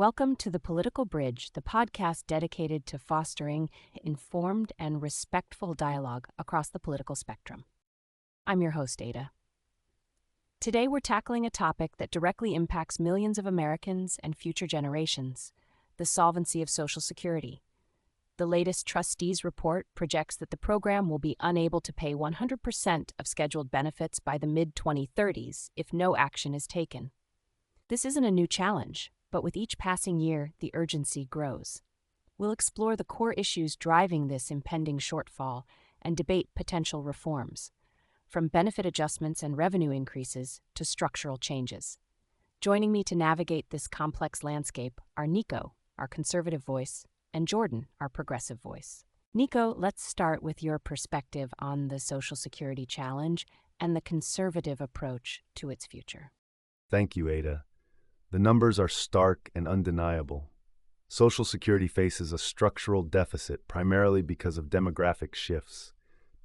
Welcome to The Political Bridge, the podcast dedicated to fostering informed and respectful dialogue across the political spectrum. I'm your host, Ada. Today we're tackling a topic that directly impacts millions of Americans and future generations: the solvency of Social Security. The latest trustees report projects that the program will be unable to pay 100% of scheduled benefits by the mid-2030s if no action is taken. This isn't a new challenge, but with each passing year, the urgency grows. We'll explore the core issues driving this impending shortfall and debate potential reforms, from benefit adjustments and revenue increases to structural changes. Joining me to navigate this complex landscape are Nico, our conservative voice, and Jordan, our progressive voice. Nico, let's start with your perspective on the Social Security challenge and the conservative approach to its future. Thank you, Ada. The numbers are stark and undeniable. Social Security faces a structural deficit primarily because of demographic shifts.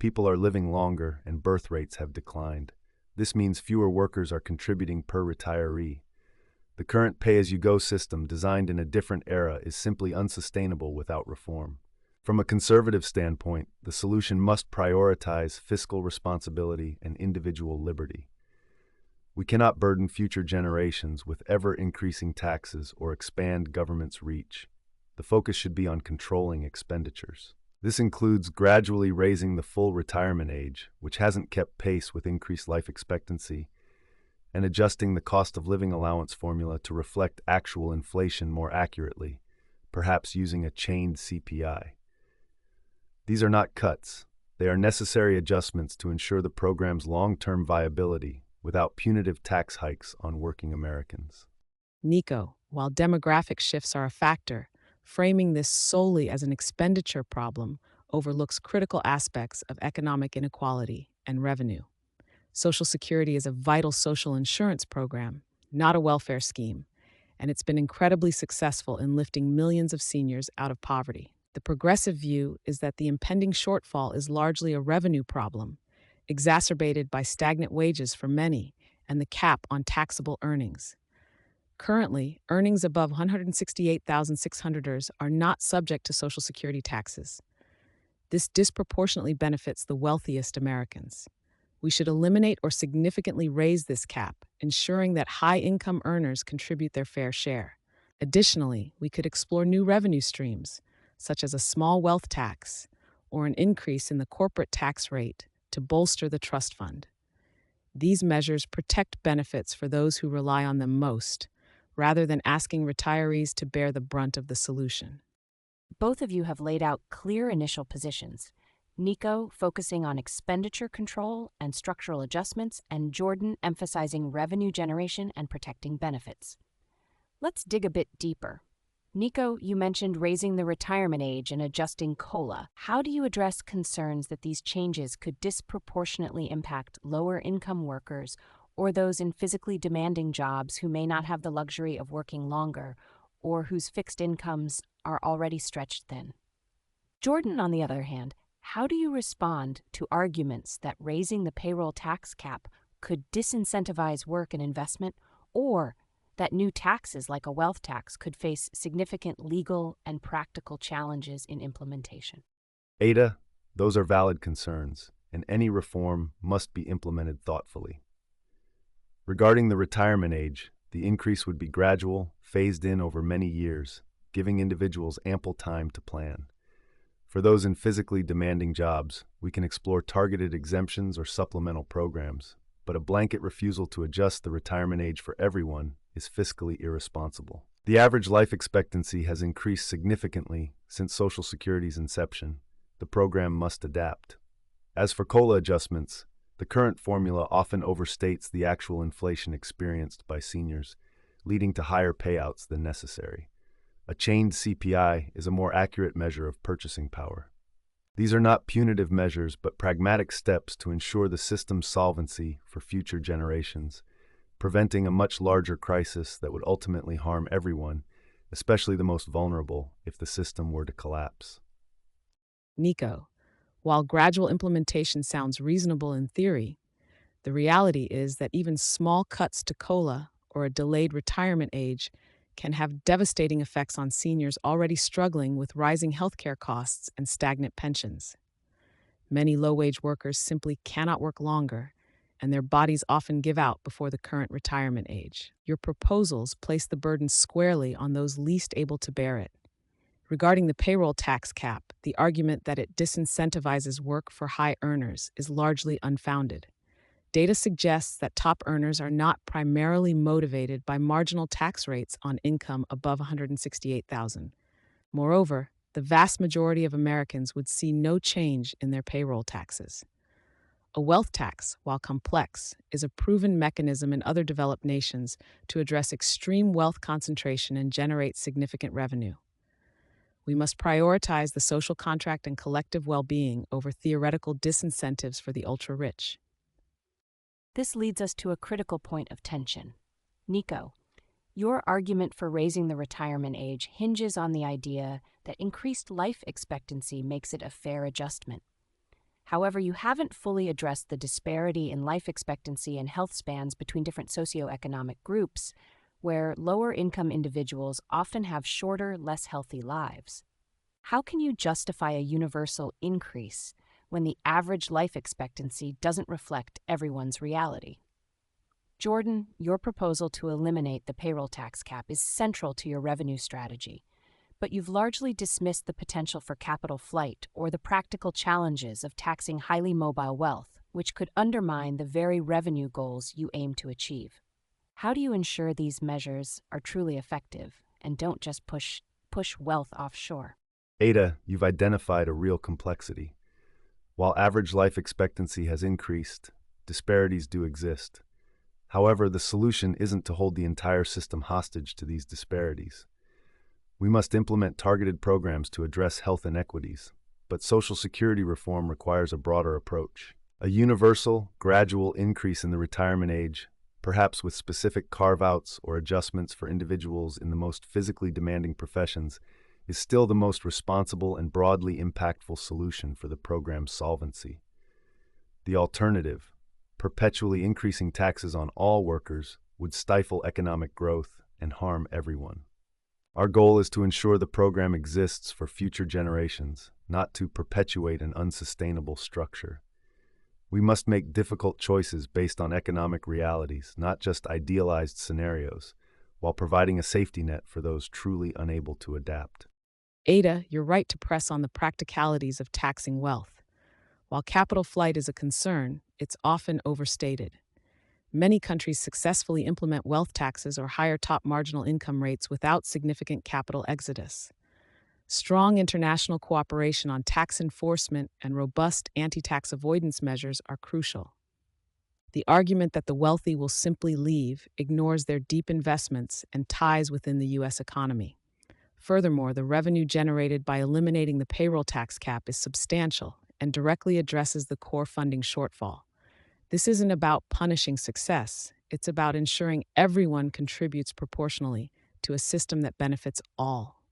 People are living longer and birth rates have declined. This means fewer workers are contributing per retiree. The current pay-as-you-go system, designed in a different era, is simply unsustainable without reform. From a conservative standpoint, the solution must prioritize fiscal responsibility and individual liberty. We cannot burden future generations with ever-increasing taxes or expand government's reach. The focus should be on controlling expenditures. This includes gradually raising the full retirement age, which hasn't kept pace with increased life expectancy, and adjusting the cost of living allowance formula to reflect actual inflation more accurately, perhaps using a chained CPI. These are not cuts. They are necessary adjustments to ensure the program's long-term viability without punitive tax hikes on working Americans. Nico, while demographic shifts are a factor, framing this solely as an expenditure problem overlooks critical aspects of economic inequality and revenue. Social Security is a vital social insurance program, not a welfare scheme, and it's been incredibly successful in lifting millions of seniors out of poverty. The progressive view is that the impending shortfall is largely a revenue problem, exacerbated by stagnant wages for many and the cap on taxable earnings. Currently, earnings above 168,600ers are not subject to Social Security taxes. This disproportionately benefits the wealthiest Americans. We should eliminate or significantly raise this cap, ensuring that high-income earners contribute their fair share. Additionally, we could explore new revenue streams, such as a small wealth tax or an increase in the corporate tax rate to bolster the trust fund. These measures protect benefits for those who rely on them most, rather than asking retirees to bear the brunt of the solution. Both of you have laid out clear initial positions. Nico focusing on expenditure control and structural adjustments, and Jordan emphasizing revenue generation and protecting benefits. Let's dig a bit deeper. Nico, you mentioned raising the retirement age and adjusting COLA. How do you address concerns that these changes could disproportionately impact lower-income workers or those in physically demanding jobs who may not have the luxury of working longer or whose fixed incomes are already stretched thin? Jordan, on the other hand, how do you respond to arguments that raising the payroll tax cap could disincentivize work and investment, or that new taxes like a wealth tax could face significant legal and practical challenges in implementation? Ada, those are valid concerns, and any reform must be implemented thoughtfully. Regarding the retirement age, the increase would be gradual, phased in over many years, giving individuals ample time to plan. For those in physically demanding jobs, we can explore targeted exemptions or supplemental programs, but a blanket refusal to adjust the retirement age for everyone is fiscally irresponsible. The average life expectancy has increased significantly since Social Security's inception. The program must adapt. As for COLA adjustments, the current formula often overstates the actual inflation experienced by seniors, leading to higher payouts than necessary. A chained CPI is a more accurate measure of purchasing power. These are not punitive measures, but pragmatic steps to ensure the system's solvency for future generations, preventing a much larger crisis that would ultimately harm everyone, especially the most vulnerable, if the system were to collapse. Nico, while gradual implementation sounds reasonable in theory, the reality is that even small cuts to COLA or a delayed retirement age can have devastating effects on seniors already struggling with rising healthcare costs and stagnant pensions. Many low-wage workers simply cannot work longer, and their bodies often give out before the current retirement age. Your proposals place the burden squarely on those least able to bear it. Regarding the payroll tax cap, the argument that it disincentivizes work for high earners is largely unfounded. Data suggests that top earners are not primarily motivated by marginal tax rates on income above $168,000. Moreover, the vast majority of Americans would see no change in their payroll taxes. A wealth tax, while complex, is a proven mechanism in other developed nations to address extreme wealth concentration and generate significant revenue. We must prioritize the social contract and collective well-being over theoretical disincentives for the ultra-rich. This leads us to a critical point of tension. Nico, your argument for raising the retirement age hinges on the idea that increased life expectancy makes it a fair adjustment. However, you haven't fully addressed the disparity in life expectancy and health spans between different socioeconomic groups, where lower-income individuals often have shorter, less healthy lives. How can you justify a universal increase when the average life expectancy doesn't reflect everyone's reality? Jordan, your proposal to eliminate the payroll tax cap is central to your revenue strategy, but you've largely dismissed the potential for capital flight or the practical challenges of taxing highly mobile wealth, which could undermine the very revenue goals you aim to achieve. How do you ensure these measures are truly effective and don't just push wealth offshore? Ada, you've identified a real complexity. While average life expectancy has increased, disparities do exist. However, the solution isn't to hold the entire system hostage to these disparities. We must implement targeted programs to address health inequities, but Social Security reform requires a broader approach. A universal, gradual increase in the retirement age, perhaps with specific carve-outs or adjustments for individuals in the most physically demanding professions, is still the most responsible and broadly impactful solution for the program's solvency. The alternative, perpetually increasing taxes on all workers, would stifle economic growth and harm everyone. Our goal is to ensure the program exists for future generations, not to perpetuate an unsustainable structure. We must make difficult choices based on economic realities, not just idealized scenarios, while providing a safety net for those truly unable to adapt. Ada, you're right to press on the practicalities of taxing wealth. While capital flight is a concern, it's often overstated. Many countries successfully implement wealth taxes or higher top marginal income rates without significant capital exodus. Strong international cooperation on tax enforcement and robust anti-tax avoidance measures are crucial. The argument that the wealthy will simply leave ignores their deep investments and ties within the U.S. economy. Furthermore, the revenue generated by eliminating the payroll tax cap is substantial and directly addresses the core funding shortfall. This isn't about punishing success, it's about ensuring everyone contributes proportionally to a system that benefits all.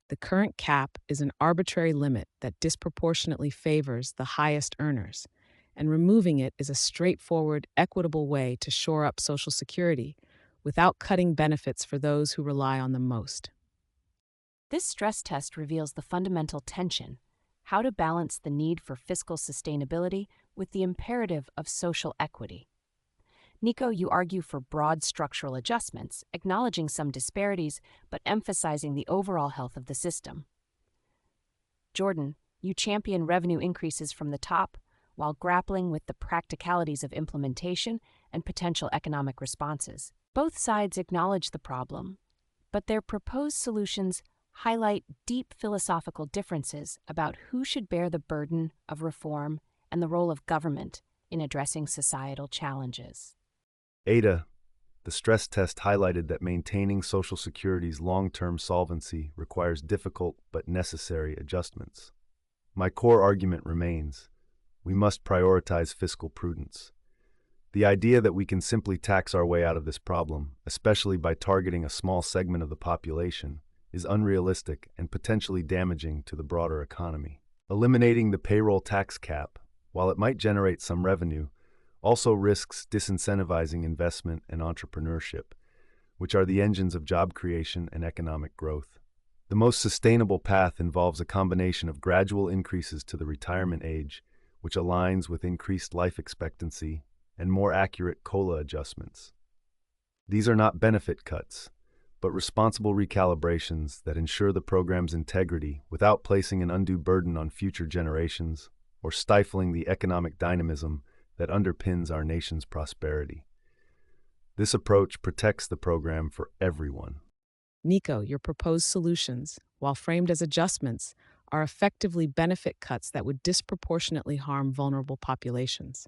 The current cap is an arbitrary limit that disproportionately favors the highest earners, and removing it is a straightforward, equitable way to shore up Social Security without cutting benefits for those who rely on them most. This stress test reveals the fundamental tension: how to balance the need for fiscal sustainability with the imperative of social equity. Nico, you argue for broad structural adjustments, acknowledging some disparities but emphasizing the overall health of the system. Jordan, you champion revenue increases from the top while grappling with the practicalities of implementation and potential economic responses. Both sides acknowledge the problem, but their proposed solutions highlight deep philosophical differences about who should bear the burden of reform and the role of government in addressing societal challenges. Ada, the stress test highlighted that maintaining Social Security's long-term solvency requires difficult but necessary adjustments. My core argument remains: we must prioritize fiscal prudence. The idea that we can simply tax our way out of this problem, especially by targeting a small segment of the population, is unrealistic and potentially damaging to the broader economy. Eliminating the payroll tax cap, while it might generate some revenue, also risks disincentivizing investment and entrepreneurship, which are the engines of job creation and economic growth. The most sustainable path involves a combination of gradual increases to the retirement age, which aligns with increased life expectancy, and more accurate COLA adjustments. These are not benefit cuts, but responsible recalibrations that ensure the program's integrity without placing an undue burden on future generations or stifling the economic dynamism that underpins our nation's prosperity. This approach protects the program for everyone. Nico, your proposed solutions, while framed as adjustments, are effectively benefit cuts that would disproportionately harm vulnerable populations.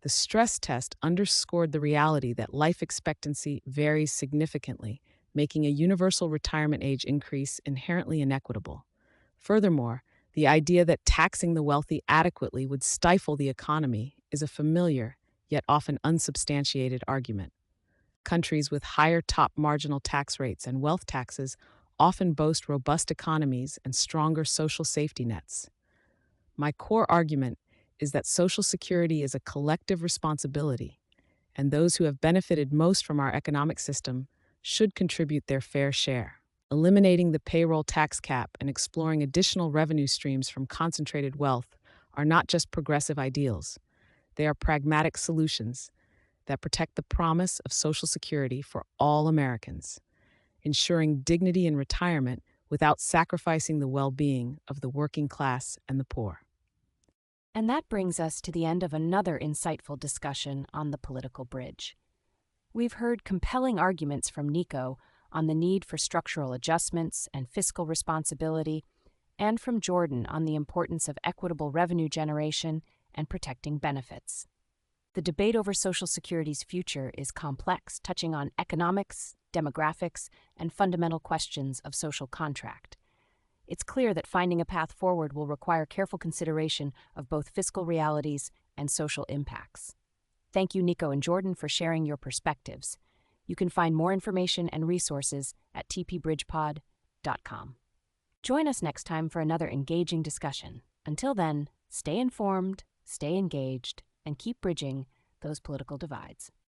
The stress test underscored the reality that life expectancy varies significantly, making a universal retirement age increase inherently inequitable. Furthermore, the idea that taxing the wealthy adequately would stifle the economy is a familiar, yet often unsubstantiated argument. Countries with higher top marginal tax rates and wealth taxes often boast robust economies and stronger social safety nets. My core argument is that Social Security is a collective responsibility, and those who have benefited most from our economic system should contribute their fair share. Eliminating the payroll tax cap and exploring additional revenue streams from concentrated wealth are not just progressive ideals, they are pragmatic solutions that protect the promise of Social Security for all Americans, ensuring dignity in retirement without sacrificing the well-being of the working class and the poor. And that brings us to the end of another insightful discussion on the political bridge. We've heard compelling arguments from Nico on the need for structural adjustments and fiscal responsibility, and from Jordan on the importance of equitable revenue generation and protecting benefits. The debate over Social Security's future is complex, touching on economics, demographics, and fundamental questions of social contract. It's clear that finding a path forward will require careful consideration of both fiscal realities and social impacts. Thank you, Nico and Jordan, for sharing your perspectives. You can find more information and resources at tpbridgepod.com. Join us next time for another engaging discussion. Until then, stay informed, stay engaged, and keep bridging those political divides.